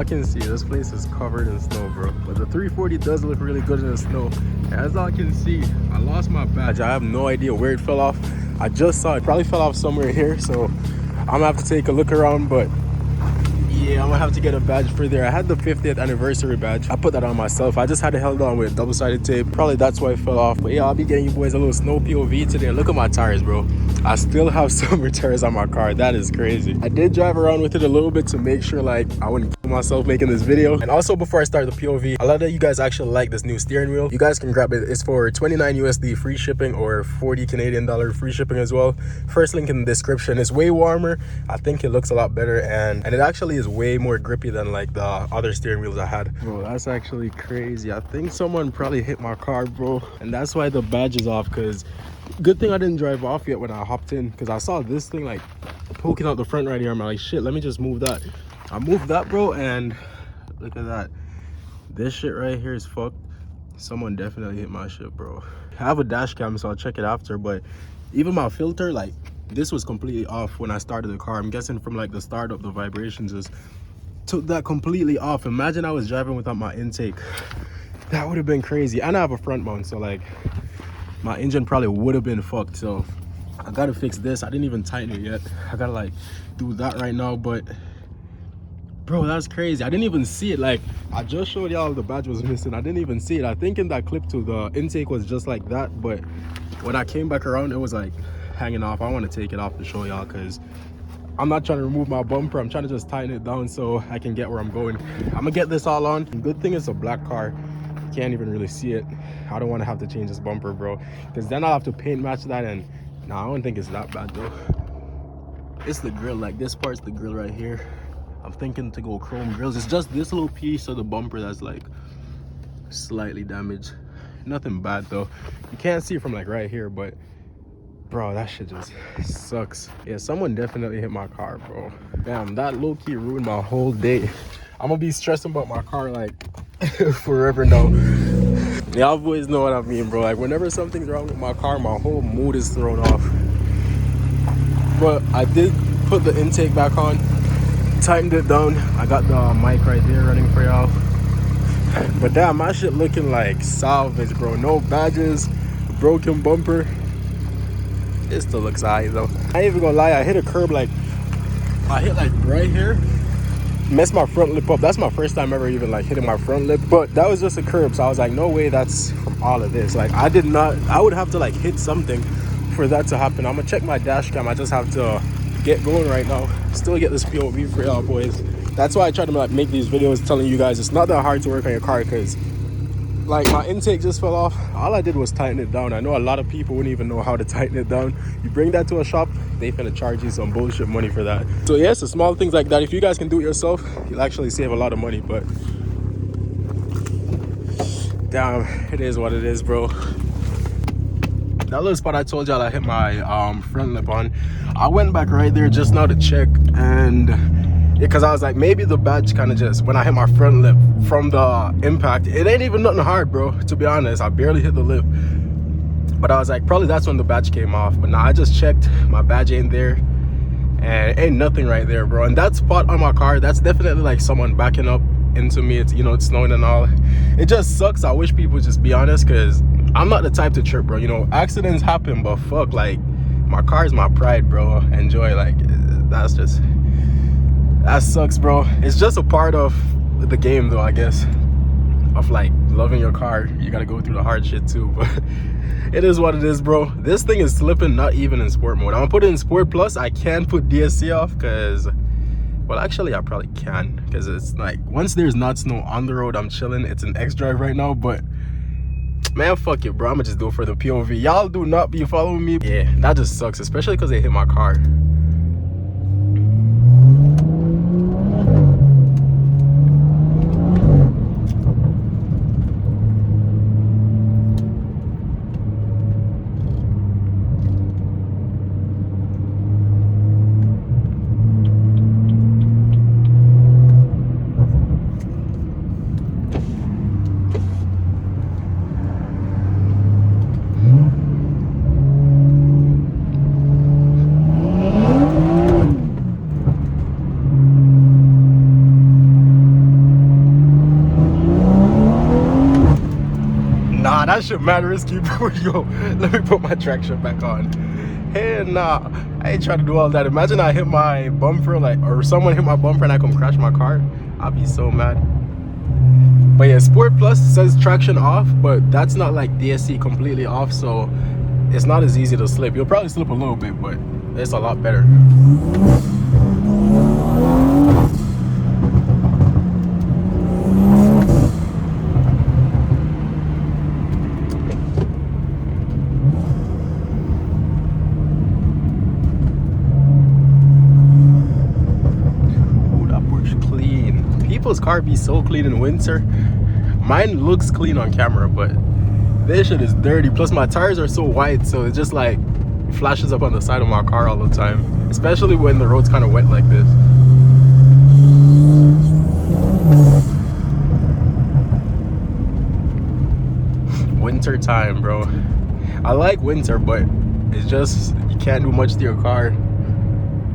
y'all can see, this place is covered in snow, bro. But the 340 does look really good in the snow. As y'all can see, I lost my badge. I have no idea where it fell off. I just saw it. Probably fell off somewhere here, so I'm gonna have to take a look around, but yeah, I'm gonna have to get a badge for there. I had the 50th anniversary badge. I put that on myself. I just had it held on with double-sided tape. Probably that's why it fell off. But yeah, I'll be getting you boys a little snow POV today. Look at my tires, bro. I still have summer tires on my car. That is crazy. I did drive around with it a little bit to make sure like I wouldn't kill myself making this video. And also before I start the POV, I love that you guys actually like this new steering wheel. You guys can grab it. It's for 29 USD free shipping or 40 Canadian dollar free shipping as well. First link in the description. It's way warmer. I think it looks a lot better, and it actually is way more grippy than like the other steering wheels I had. Bro, that's actually crazy. I think someone probably hit my car, bro, and that's why the badge is off. Because good thing I didn't drive off yet when I hopped in, because I saw this thing like poking out the front right here. I'm like, shit, let me just move that. I moved that, bro, and look at that. This shit right here is fucked. Someone definitely hit my shit, bro. I have a dash cam, so I'll check it after, but even my filter, like, this was completely off when I started the car. I'm guessing from like the startup, the vibrations just took that completely off. Imagine I was driving without my intake. That would have been crazy. And I have a front mount, so like my engine probably would have been fucked. So I gotta fix this. I didn't even tighten it yet. I gotta like do that right now. But bro, that's crazy. I didn't even see it. Like, I just showed y'all the badge was missing. I didn't even see it. I think in that clip too, the intake was just like that, but when I came back around, it was like hanging off. I want to take it off to show y'all, because I'm not trying to remove my bumper. I'm trying to just tighten it down so I can get where I'm going. I'm gonna get this all on. Good thing it's a black car. You can't even really see it. I don't want to have to change this bumper, bro, because then I'll have to paint match that, and nah, I don't think it's that bad though. It's the grill. Like, this part's the grill right here. I'm thinking to go chrome grills. It's just this little piece of the bumper that's like slightly damaged. Nothing bad though. You can't see it from like right here, but bro, that shit just sucks. Yeah, someone definitely hit my car, bro. Damn, that low-key ruined my whole day. I'm gonna be stressing about my car like forever now. Y'all boys know what I mean, bro. Like, whenever something's wrong with my car, my whole mood is thrown off. But I did put the intake back on, tightened it down. I got the mic right there running for y'all. But damn, my shit looking like salvage, bro. No badges, broken bumper. It still looks alright though. I ain't even gonna lie, I hit a curb, like I hit like right here, messed my front lip up. That's my first time ever even like hitting my front lip, but that was just a curb, so I was like, no way that's from all of this. Like, I would have to like hit something for that to happen. I'm gonna check my dash cam. I just have to get going right now, still get this POV for y'all boys. That's why I try to like make these videos telling you guys it's not that hard to work on your car, because like my intake just fell off. All I did was tighten it down. I know a lot of people wouldn't even know how to tighten it down. You bring that to a shop, they finna charge you some bullshit money for that. So yes, the small things like that, if you guys can do it yourself, you'll actually save a lot of money. But damn, it is what it is, bro. That little spot I told y'all I hit my front lip on, I went back right there just now to check, and because I was like, maybe the badge kind of just, when I hit my front lip from the impact, it ain't even nothing hard, bro, to be honest. I barely hit the lip, but I was like, probably that's when the badge came off. But nah, I just checked, my badge ain't there, and ain't nothing right there, bro. And that spot on my car, that's definitely like someone backing up into me. It's, you know, it's snowing and all. It just sucks. I wish people would just be honest, because I'm not the type to trip, bro. You know, accidents happen, but fuck, like, my car is my pride, bro. Enjoy, like, that's just, that sucks, bro. It's just a part of the game though, I guess, of like loving your car. You gotta go through the hard shit too, but it is what it is, bro. This thing is slipping, not even in sport mode. I'm gonna put it in sport plus. I can put DSC off, because, well, actually I probably can, because it's like, once there's not snow on the road, I'm chilling. It's an X drive right now, but man, fuck it, bro. I'm gonna just do it for the POV. Y'all do not be following me. Yeah, that just sucks, especially because they hit my car. shit mad risky, bro. Yo, let me put my traction back on. Hey, nah, I ain't trying to do all that. Imagine I hit my bumper, like, or someone hit my bumper and I come crash my car. I'd be so mad. But yeah, Sport Plus says traction off, but that's not like DSC completely off, so it's not as easy to slip. You'll probably slip a little bit, but it's a lot better. People's car be so clean in winter. Mine looks clean on camera, but this shit is dirty. Plus my tires are so wide, so it just like flashes up on the side of my car all the time, especially when the road's kind of wet like this. Winter time, bro. I like winter, but it's just, you can't do much to your car.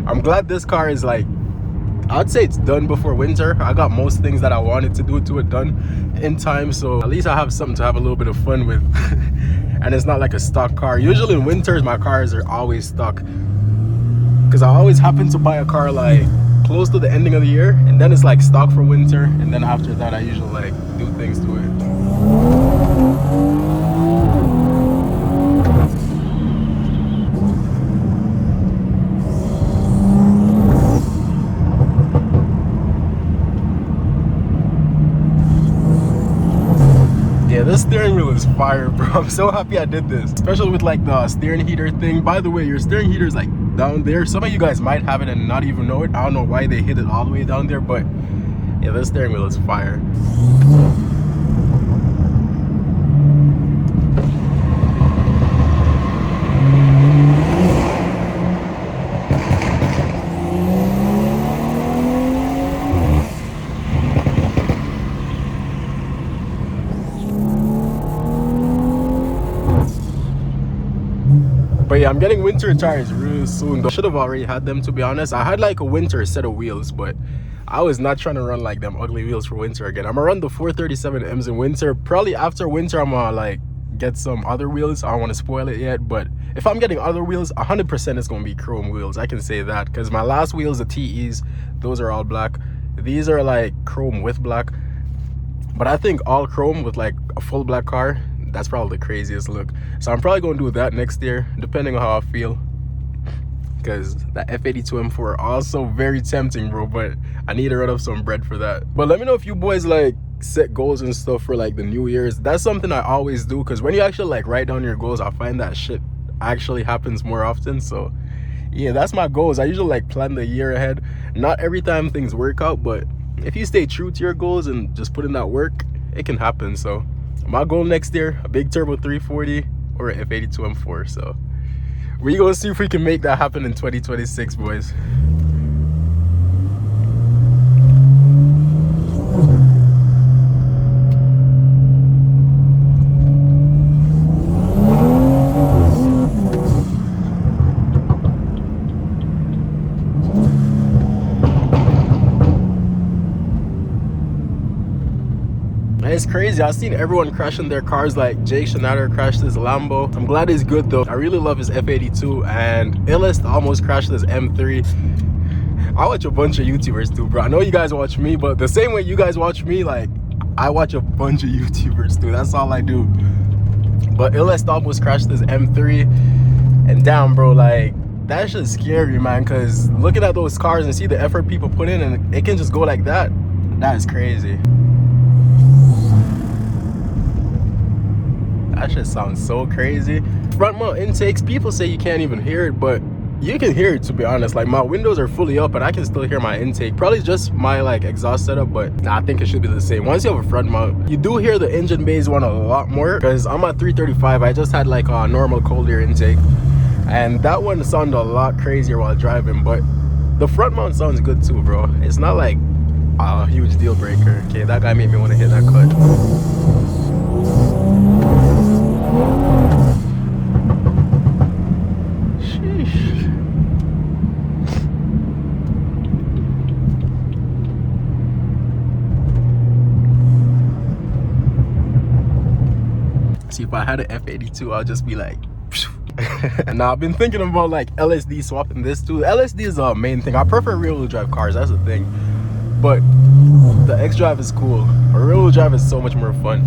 I'm glad this car is like, I'd say it's done before winter. I got most things that I wanted to do to it done in time, so at least I have something to have a little bit of fun with. And it's not like a stock car. Usually in winters my cars are always stock, because I always happen to buy a car like close to the ending of the year, and then it's like stock for winter, and then after that I usually like do things to it. Yeah, this steering wheel is fire, bro. I'm so happy I did this, especially with like the steering heater thing. By the way, your steering heater is like down there. Some of you guys might have it and not even know it. I don't know why they hit it all the way down there, but yeah, this steering wheel is fire. But yeah, I'm getting winter tires real soon though. Should have already had them, to be honest. I had like a winter set of wheels, but I was not trying to run like them ugly wheels for winter again. I'm gonna run the 437Ms in winter. Probably after winter I'm gonna like get some other wheels. I don't want to spoil it yet, but if I'm getting other wheels, 100% it's gonna be chrome wheels. I can say that, because my last wheels, the TEs, those are all black. These are like chrome with black, but I think all chrome with like a full black car, that's probably the craziest look. So I'm probably gonna do that next year, depending on how I feel, because that F82 M4 also very tempting, bro, but I need to run up some bread for that. But let me know if you boys like set goals and stuff for like the New Year's. That's something I always do, because when you actually like write down your goals, I find that shit actually happens more often. So yeah, that's my goals. I usually like plan the year ahead. Not every time things work out, but if you stay true to your goals and just put in that work, it can happen. So my goal next year, a big turbo 340 or an F82 M4. So we're gonna see if we can make that happen in 2026, boys. It's crazy. I've seen everyone crashing their cars. Like Jake Schneider crashed his Lambo. I'm glad he's good though. I really love his F82, and Illest almost crashed his M3. I watch a bunch of YouTubers too, bro. I know you guys watch me, but the same way you guys watch me, like I watch a bunch of YouTubers too. That's all I do. But Illest almost crashed his M3, and damn, bro, like that's just scary, man, because looking at those cars and see the effort people put in, and it can just go like that. That is crazy. That shit sounds so crazy. Front mount intakes, people say you can't even hear it, but you can hear it, to be honest. Like my windows are fully up and I can still hear my intake. Probably just my like exhaust setup, but I think it should be the same. Once you have a front mount, you do hear the engine bays one a lot more, because I'm at 335. I just had like a normal cold air intake, and that one sounded a lot crazier while driving. But the front mount sounds good too, bro. It's not like a huge deal breaker. Okay, that guy made me want to hit that cut. See if I had an F82, I'll just be like, now I've been thinking about like LSD swapping this too. LSD is a main thing. I prefer rear-wheel drive cars, that's the thing. But the X-Drive is cool. A rear-wheel drive is so much more fun.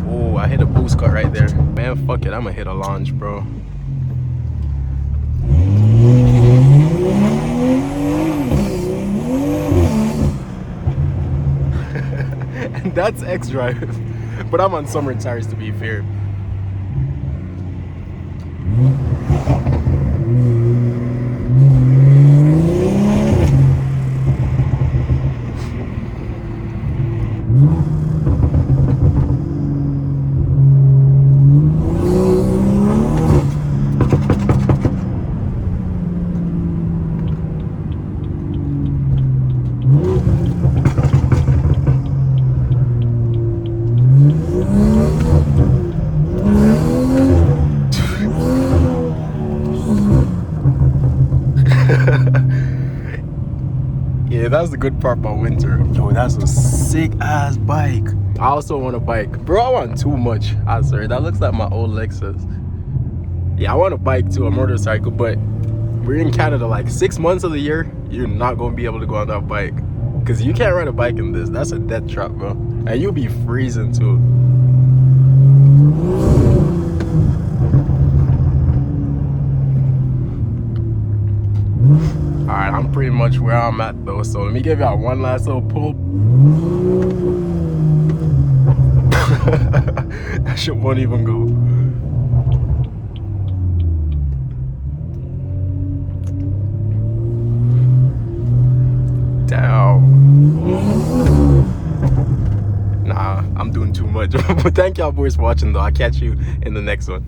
Oh, I hit a boost cut right there. Man, fuck it, I'm gonna hit a launch, bro. And that's X-Drive. But I'm on summer tires, to be fair. Yeah, that's the good part about winter. Yo, that's a sick ass bike. I also want a bike. Bro, I want too much. I swear, that looks like my old Lexus. Yeah, I want a bike too, a motorcycle, but we're in Canada like 6 months of the year, you're not gonna be able to go on that bike. Cause you can't ride a bike in this. That's a death trap, bro. And you'll be freezing too. Alright, I'm pretty much where I'm at though, so let me give y'all one last little pull. That shit won't even go. Damn. Nah, I'm doing too much. But thank y'all boys for watching though. I'll catch you in the next one.